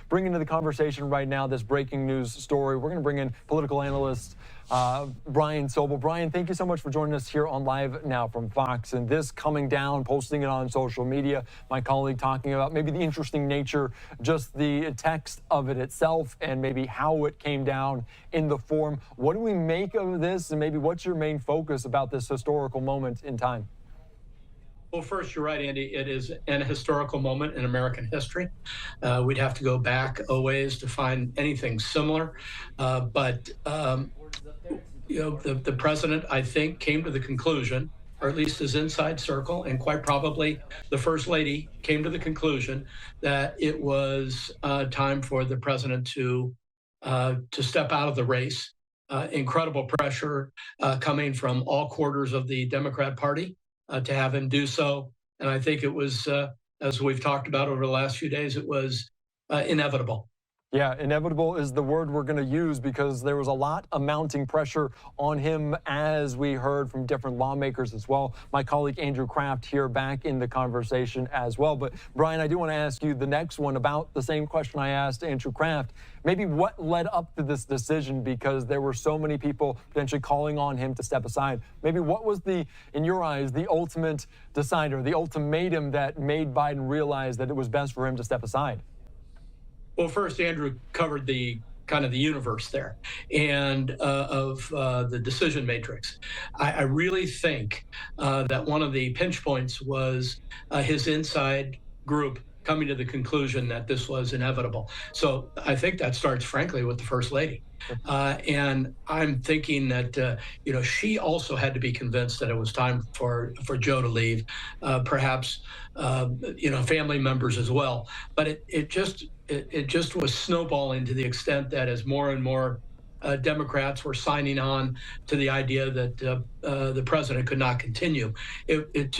bring into the conversation right now this breaking news story. We're going to bring in political analyst Brian Sobel. Brian, thank you so much for joining us here on Live Now from Fox. And this coming down, posting it on social media, my colleague talking about maybe the interesting nature, just the text of it itself, and maybe how it came down in the form. What do we make of this, and maybe what's your main focus about this historical moment in time? Well, first, you're right, Andy. It is an historical moment in American history. We'd have to go back a ways to find anything similar. The president, I think, came to the conclusion, or at least his inside circle, and quite probably the first lady came to the conclusion that it was time for the president to step out of the race. Incredible pressure coming from all quarters of the Democrat Party to have him do so. And I think it was, as we've talked about over the last few days, it was inevitable. Yeah, inevitable is the word we're going to use, because there was a lot of mounting pressure on him, as we heard from different lawmakers as well. My colleague Andrew Kraft here back in the conversation as well. But Brian, I do want to ask you the next one about the same question I asked Andrew Kraft. Maybe what led up to this decision, because there were so many people potentially calling on him to step aside. Maybe what was in your eyes, the ultimate decider, the ultimatum that made Biden realize that it was best for him to step aside? Well, first, Andrew covered the kind of the universe there and of the decision matrix. I really think that one of the pinch points was his inside group coming to the conclusion that this was inevitable. So I think that starts, frankly, with the First Lady. And I'm thinking that, she also had to be convinced that it was time for Joe to leave, perhaps, family members as well. But it just was snowballing to the extent that as more and more Democrats were signing on to the idea that the president could not continue. It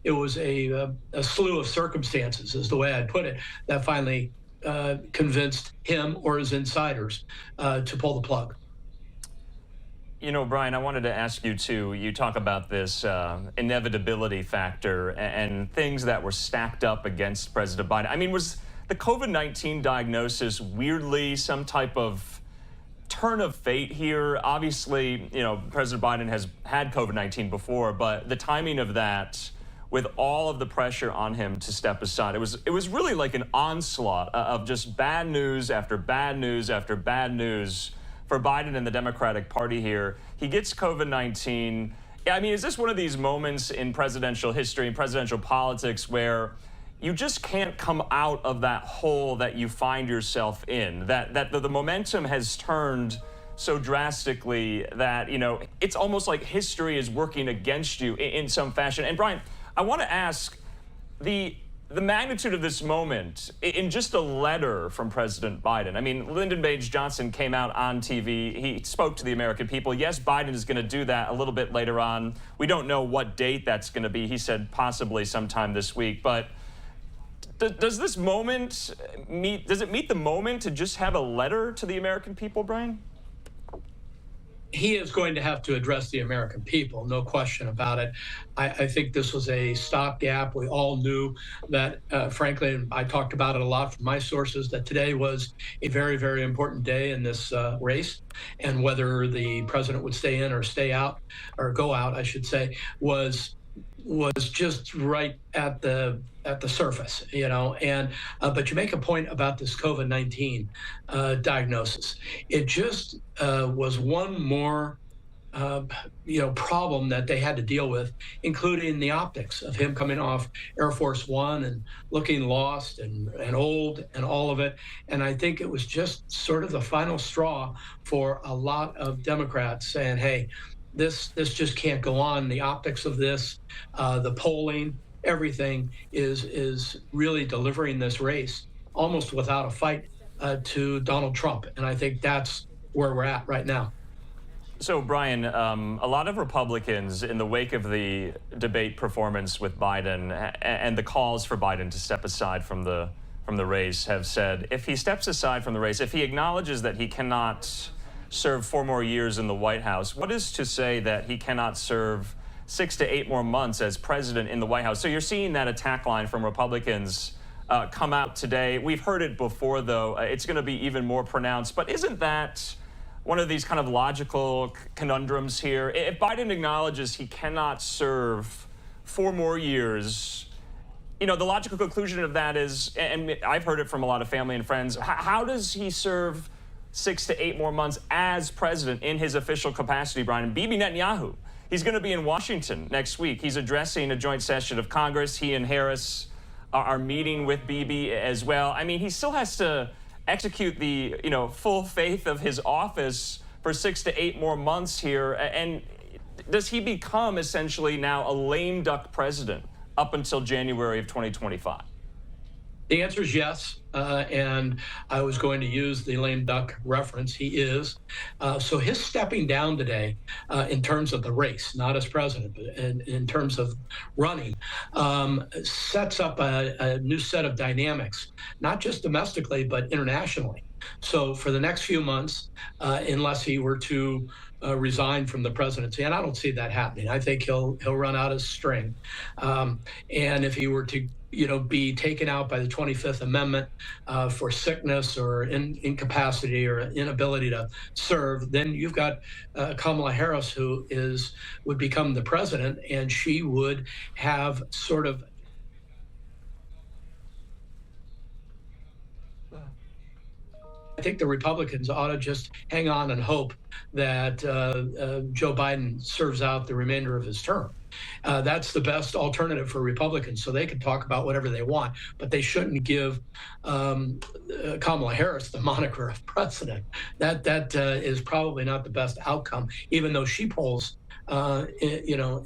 was a slew of circumstances, is the way I'd put it, that finally convinced him or his insiders to pull the plug. Brian, I wanted to ask you too. You talk about this inevitability factor and things that were stacked up against President Biden. I mean, was the COVID-19 diagnosis weirdly some type of turn of fate here? Obviously, President Biden has had COVID-19 before, but the timing of that, with all of the pressure on him to step aside, it was really like an onslaught of just bad news after bad news after bad news for Biden and the Democratic Party here. He gets COVID-19. I mean, is this one of these moments in presidential history and presidential politics where you just can't come out of that hole that you find yourself in, that the momentum has turned so drastically that, it's almost like history is working against you in some fashion? And Brian, I want to ask the magnitude of this moment in just a letter from President Biden. I mean, Lyndon Baines Johnson came out on TV. He spoke to the American people. Yes, Biden is going to do that a little bit later on. We don't know what date that's going to be. He said possibly sometime this week. But does this moment meet the moment to just have a letter to the American people, Brian? He is going to have to address the American people, no question about it. I think this was a stopgap. We all knew that, frankly, and I talked about it a lot from my sources, that today was a very, very important day in this race. And whether the president would stay in or stay out, or go out, I should say, was just right at the surface, and but you make a point about this COVID-19 diagnosis. It just was one more problem that they had to deal with, including the optics of him coming off Air Force One and looking lost and old and all of it. And I think it was just sort of the final straw for a lot of Democrats saying, hey, this just can't go on. The optics of this, the polling, everything is really delivering this race almost without a fight to Donald Trump. And I think that's where we're at right now. So, Brian, a lot of Republicans, in the wake of the debate performance with Biden and the calls for Biden to step aside from the race, have said if he steps aside from the race, if he acknowledges that he cannot serve 4 more years in the White House, what is to say that he cannot serve 6 to 8 more months as president in the White House? So you're seeing that attack line from Republicans come out today. We've heard it before, though. It's going to be even more pronounced. But isn't that one of these kind of logical conundrums here? If Biden acknowledges he cannot serve 4 more years, you know, the logical conclusion of that is, and I've heard it from a lot of family and friends, how does he serve 6 to 8 more months as president in his official capacity, Brian? And Bibi Netanyahu, he's going to be in Washington next week. He's addressing a joint session of Congress. He and Harris are meeting with Bibi as well. I mean, he still has to execute the, you know, full faith of his office for 6 to 8 more months here. And does he become essentially now a lame duck president up until January of 2025? The answer is yes, and I was going to use the lame duck reference. He is. So his stepping down today in terms of the race, not as president, but in terms of running, sets up a new set of dynamics, not just domestically, but internationally. So for the next few months, unless he were to resign from the presidency, and I don't see that happening. I think he'll run out of string. And if he were to, you know, be taken out by the 25th Amendment for sickness or incapacity or inability to serve, then you've got Kamala Harris, who would become the president, and she would have sort of I think the Republicans ought to just hang on and hope that Joe Biden serves out the remainder of his term. That's the best alternative for Republicans, so they can talk about whatever they want, but they shouldn't give Kamala Harris the moniker of president. That is probably not the best outcome, even though she polls you know,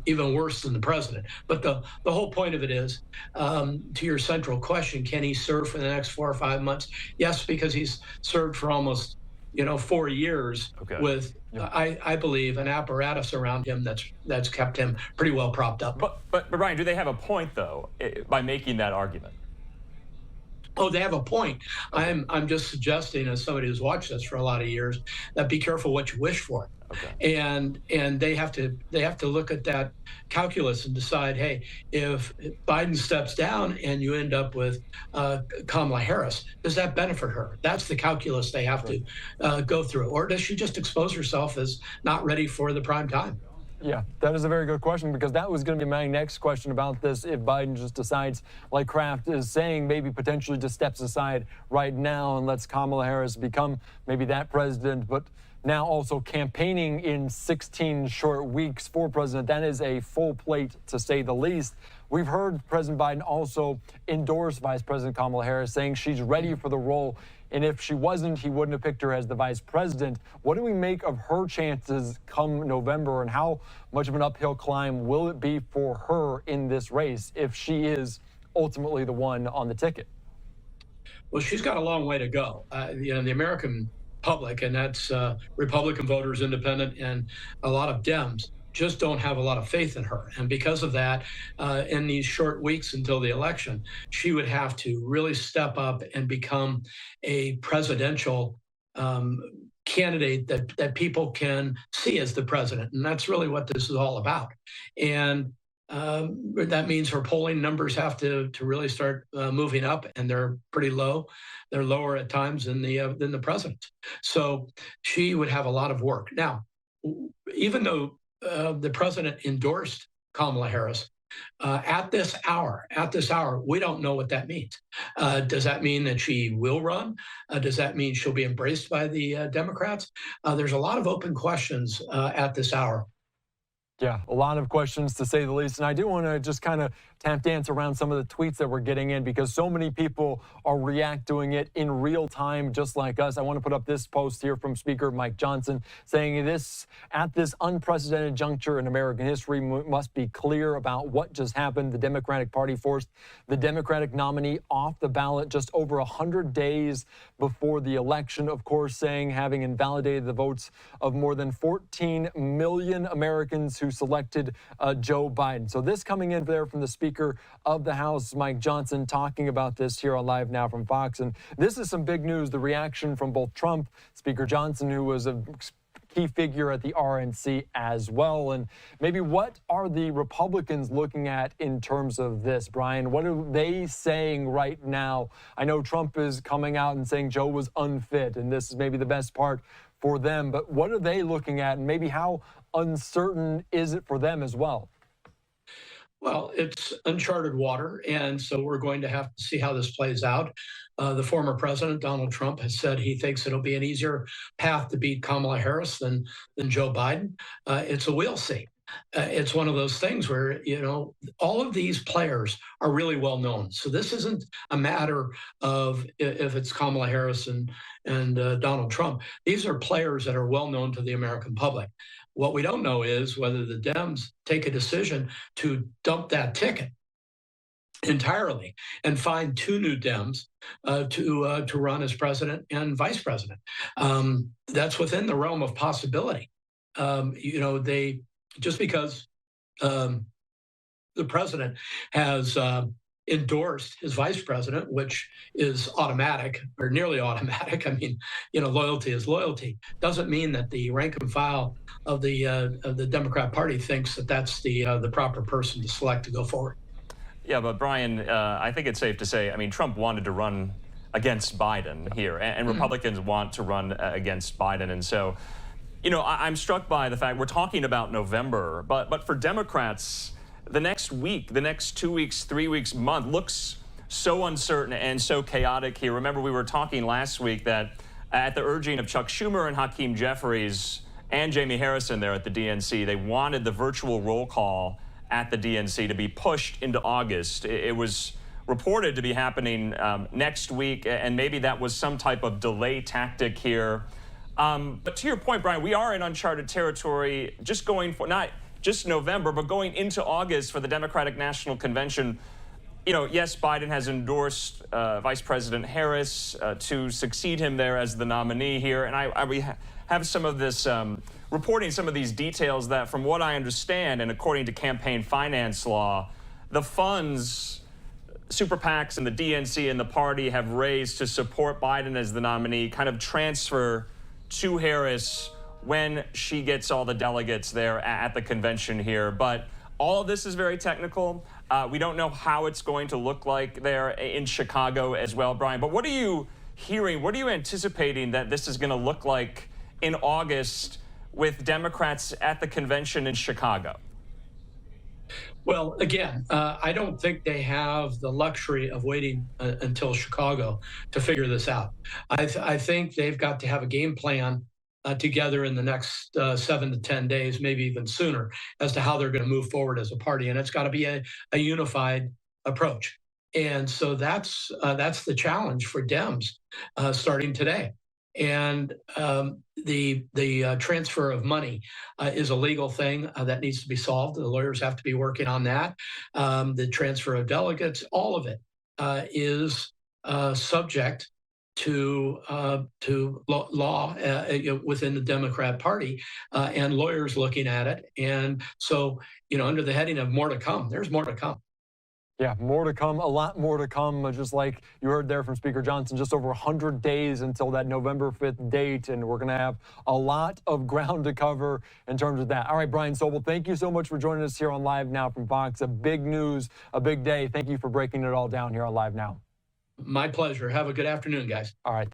even worse than the president. But the whole point of it is, to your central question, can he serve for the next 4 or 5 months? Yes, because he's served for almost, you know, 4 years with, I believe, an apparatus around him that's kept him pretty well propped up. But Brian, do they have a point, though, by making that argument? Oh, they have a point. I'm just suggesting, as somebody who's watched this for a lot of years, that be careful what you wish for. Okay. And they have to look at that calculus and decide, hey, if Biden steps down and you end up with Kamala Harris, does that benefit her? That's the calculus they have to go through. Or does she just expose herself as not ready for the prime time? Yeah, that is a very good question, because that was going to be my next question about this. If Biden just decides, like Kraft is saying, maybe potentially just steps aside right now and lets Kamala Harris become maybe that president, but now also campaigning in 16 short weeks for president, that is a full plate, to say the least. We've heard President Biden also endorse Vice President Kamala Harris, saying she's ready for the role. And if she wasn't, he wouldn't have picked her as the vice president. What do we make of her chances come November, and how much of an uphill climb will it be for her in this race if she is ultimately the one on the ticket? Well, she's got a long way to go. You know, the American public, and that's Republican voters, independent, and a lot of Dems, just don't have a lot of faith in her. And because of that, in these short weeks until the election, she would have to really step up and become a presidential candidate that people can see as the president. And that's really what this is all about. And that means her polling numbers have to really start moving up, and they're pretty low. They're lower at times than the president. So she would have a lot of work. Now, even though the president endorsed Kamala Harris, at this hour, we don't know what that means. Does that mean that she will run? Does that mean she'll be embraced by the Democrats? There's a lot of open questions at this hour. Yeah, a lot of questions, to say the least. And I do want to just kind of tap dance around some of the tweets that we're getting in, because so many people are reacting it in real time, just like us. I want to put up this post here from Speaker Mike Johnson saying, at this unprecedented juncture in American history, must be clear about what just happened. The Democratic Party forced the Democratic nominee off the ballot just over 100 days before the election, of course, saying having invalidated the votes of more than 14 million Americans who selected Joe Biden. So this coming in there from the Speaker of the House, Mike Johnson, talking about this here on Live Now from Fox. And this is some big news, the reaction from both Trump, Speaker Johnson, who was key figure at the RNC as well. And maybe what are the Republicans looking at in terms of this, Brian? What are they saying right now? I know Trump is coming out and saying Joe was unfit, and this is maybe the best part for them, but what are they looking at, and maybe how uncertain is it for them as well? Well, it's uncharted water, and so we're going to have to see how this plays out. The former president, Donald Trump, has said he thinks it'll be an easier path to beat Kamala Harris than Joe Biden. It's a we'll see. It's one of those things where, all of these players are really well known. So this isn't a matter of if it's Kamala Harris and Donald Trump. These are players that are well known to the American public. What we don't know is whether the Dems take a decision to dump that ticket entirely and find two new Dems to run as president and vice president. That's within the realm of possibility. They just because the president has endorsed his vice president, which is automatic or nearly automatic. I mean, loyalty is loyalty. Doesn't mean that the rank and file of the Democrat Party thinks that that's the proper person to select to go forward. Yeah, but Brian, I think it's safe to say, Trump wanted to run against Biden here, and Republicans want to run against Biden, and so, I'm struck by the fact we're talking about November, but for Democrats, the next week, the next 2 weeks, 3 weeks, month looks so uncertain and so chaotic here. Remember, we were talking last week that at the urging of Chuck Schumer and Hakeem Jeffries and Jamie Harrison there at the DNC, they wanted the virtual roll call at the DNC to be pushed into August. It was reported to be happening next week, and maybe that was some type of delay tactic here. But to your point, Brian, we are in uncharted territory, just going for not just November, but going into August for the Democratic National Convention. Yes, Biden has endorsed Vice President Harris to succeed him there as the nominee here. And we have some of this reporting some of these details that, from what I understand, and according to campaign finance law, the funds super PACs and the DNC and the party have raised to support Biden as the nominee kind of transfer to Harris when she gets all the delegates there at the convention here. But all of this is very technical. We don't know how it's going to look like there in Chicago as well, Brian. But what are you hearing? What are you anticipating that this is going to look like in August with Democrats at the convention in Chicago? Well, again, I don't think they have the luxury of waiting until Chicago to figure this out. I think they've got to have a game plan together in the next 7 to 10 days, maybe even sooner, as to how they're going to move forward as a party. And it's got to be a unified approach. And so that's the challenge for Dems starting today. And the transfer of money is a legal thing that needs to be solved. The lawyers have to be working on that. The transfer of delegates, all of it is subject to law within the Democrat Party and lawyers looking at it. And so, under the heading of more to come, there's more to come. Yeah, more to come, a lot more to come. Just like you heard there from Speaker Johnson, just over 100 days until that November 5th date, and we're going to have a lot of ground to cover in terms of that. All right, Brian Sobel, thank you so much for joining us here on Live Now from Fox. A big news, a big day. Thank you for breaking it all down here on Live Now. My pleasure. Have a good afternoon, guys. All right.